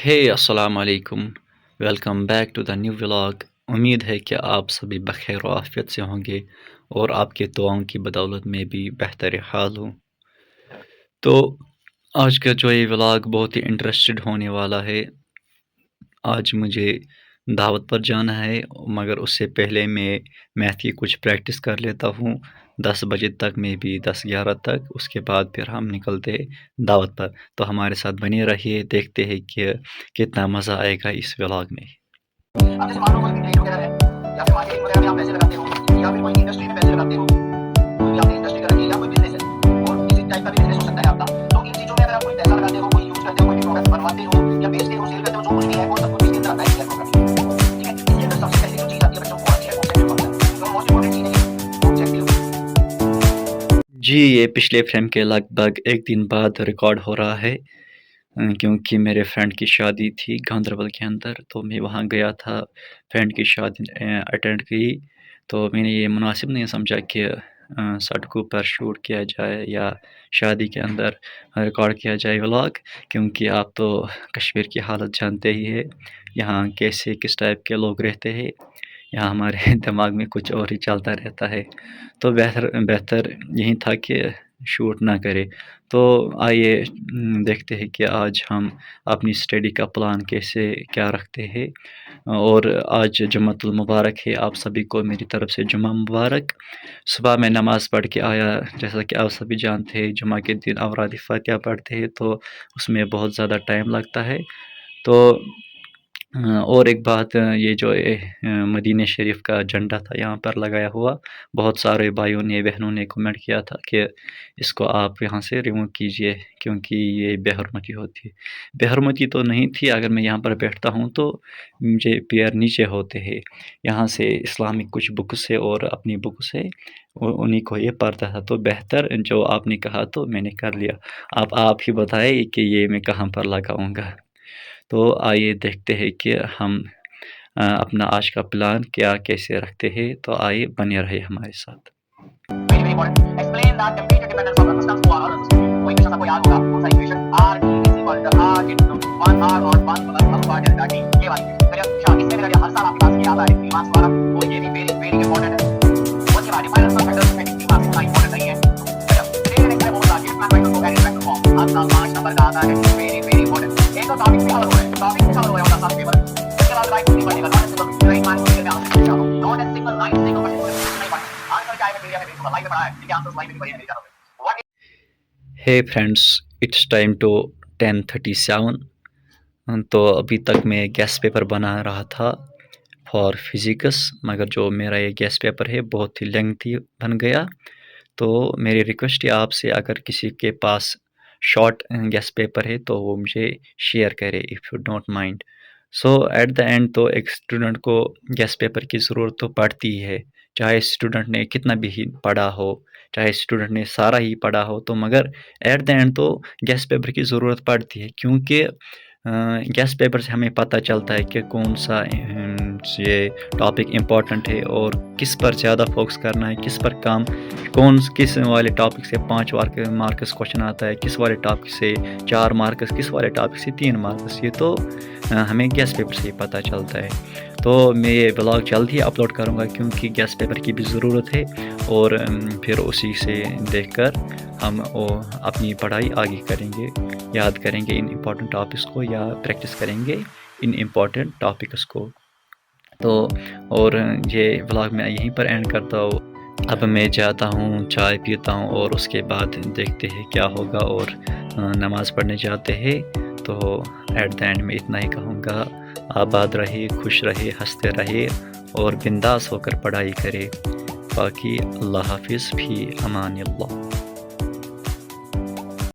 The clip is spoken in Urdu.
ہے السلام علیکم، welcome back to the new vlog. امید ہے کہ آپ سبھی بخیر و عافیت سے ہوں گے اور آپ کے دعاؤں کی بدولت میں بھی بہتر حال ہوں۔ تو آج کا جو یہ ولاگ بہت ہی انٹرسٹڈ ہونے والا ہے۔ آج مجھے دعوت پر جانا ہے، مگر اس سے پہلے میں میتھ کی کچھ پریکٹس کر لیتا ہوں 10 بجے تک، میں بھی 10-11 تک۔ اس کے بعد پھر ہم نکلتے دعوت پر۔ تو ہمارے ساتھ بنے رہیے، دیکھتے ہیں کہ کتنا مزہ آئے گا اس ولاگ میں۔ اب جیسے مان لو کوئی ٹرینڈ وغیرہ ہے یا پھر مارکیٹنگ وغیرہ میں آپ پیسے لگاتے ہو یا پھر کوئی انڈسٹری میں پیسے لگاتے ہو یا پھر انڈسٹری کر رہی ہے یا کوئی بزنس ہے اور کسی ٹائپ کا بھی بزنس ہو سکتا ہے آپ کا، تو ان چیزوں میں اگر آپ کوئی پیسہ لگاتے ہو، کوئی یوز کرتے ہو، کوئی پروڈکٹ بنواتے ہو یا بیچتے ہو، سیل کرتے ہو، جو کچھ بھی ہے وہ سب کچھ اس کے اندر آتا ہے شیئر پروگرام۔ ٹھیک ہے، اس کے اندر سب سے پہلے جو چیز آتی ہے بچوں کو آتی ہے آبجیکٹیو فنکشن۔ تو موسٹ امپورٹنٹ چیز ہے آبجیکٹیو۔ جی، یہ پچھلے فریم کے لگ بھگ ایک دن بعد ریکارڈ ہو رہا ہے، کیونکہ میرے فرینڈ کی شادی تھی گاندربل کے اندر، تو میں وہاں گیا تھا، فرینڈ کی شادی اٹینڈ کی۔ تو میں نے یہ مناسب نہیں سمجھا کہ سڑکوں پر شوٹ کیا جائے یا شادی کے اندر ریکارڈ کیا جائے ولاگ، کیونکہ آپ تو کشمیر کی حالت جانتے ہی ہے، یہاں کیسے کس ٹائپ کے لوگ رہتے ہیں، یہاں ہمارے دماغ میں کچھ اور ہی چلتا رہتا ہے۔ تو بہتر یہی تھا کہ شوٹ نہ کرے۔ تو آئیے دیکھتے ہیں کہ آج ہم اپنی اسٹڈی کا پلان کیسے کیا رکھتے ہیں۔ اور آج جمعۃ المبارک ہے، آپ سبھی کو میری طرف سے جمعہ مبارک۔ صبح میں نماز پڑھ کے آیا، جیسا کہ آپ سبھی جانتے ہیں جمعہ کے دن اوراد فاتحہ پڑھتے ہیں، تو اس میں بہت زیادہ ٹائم لگتا ہے۔ تو اور ایک بات، یہ جو مدینہ شریف کا جھنڈا تھا یہاں پر لگایا ہوا، بہت سارے بھائیوں نے بہنوں نے کمنٹ کیا تھا کہ اس کو آپ یہاں سے ریموو کیجئے، کیونکہ یہ بے حرمتی ہوتی ہے۔ بے حرمتی تو نہیں تھی، اگر میں یہاں پر بیٹھتا ہوں تو مجھے پیر نیچے ہوتے ہیں۔ یہاں سے اسلامک کچھ بکس ہے اور اپنی بکس ہے، انہیں کو یہ پڑھتا تھا۔ تو بہتر جو آپ نے کہا تو میں نے کر لیا۔ اب آپ ہی بتائیں کہ یہ میں کہاں پر لگاؤں گا۔ تو آئیے دیکھتے ہیں کہ ہم اپنا آج کا پلان کیا کیسے رکھتے ہیں۔ تو آئیے بنے رہے ہمارے ساتھ۔ ہے فرینڈس، اٹس ٹائم ٹو 10:37۔ تو ابھی تک میں گیس پیپر بنا رہا تھا فار فزکس، مگر جو میرا یہ گیس پیپر ہے بہت ہی لینتھی بن گیا۔ تو میری ریکویسٹ ہے آپ سے، اگر کسی کے پاس شارٹ گیس پیپر ہے تو وہ مجھے شیئر کرے، if you don't mind. So at the end تو ایک اسٹوڈنٹ کو گیس پیپر کی ضرورت تو پڑتی ہے، چاہے اسٹوڈنٹ نے کتنا بھی ہی پڑھا ہو، چاہے اسٹوڈنٹ نے سارا ہی پڑھا ہو، تو مگر ایٹ دا اینڈ تو گیس پیپر کی ضرورت پڑتی ہے، کیونکہ گیس پیپر سے ہمیں پتہ چلتا ہے کہ کون سا یہ ٹاپک امپورٹنٹ ہے اور کس پر زیادہ فوکس کرنا ہے، کس پر کم، کس والے ٹاپک سے 5 مارکس کوشچن آتا ہے، کس والے ٹاپک سے 4 مارکس، کس والے ٹاپک سے 3 مارکس۔ یہ تو ہمیں گیس پیپر سے ہی پتہ چلتا ہے۔ تو میں یہ ولاگ جلد ہی اپلوڈ کروں گا، کیونکہ گیس پیپر کی بھی ضرورت ہے، اور پھر اسی سے دیکھ کر ہم اپنی پڑھائی آگے کریں گے، یاد کریں گے ان امپورٹنٹ ٹاپکس کو، یا پریکٹس کریں گے ان امپورٹنٹ ٹاپکس کو۔ تو اور یہ ولاگ میں یہیں پر اینڈ کرتا ہوں۔ اب میں جاتا ہوں، چائے پیتا ہوں، اور اس کے بعد دیکھتے ہیں کیا ہوگا، اور نماز پڑھنے جاتے ہیں۔ تو ایٹ دا اینڈ میں اتنا ہی کہوں گا، آباد رہے، خوش رہے، ہنستے رہے، اور بنداس ہو کر پڑھائی کرے۔ باقی اللہ حافظ، فی امان اللہ۔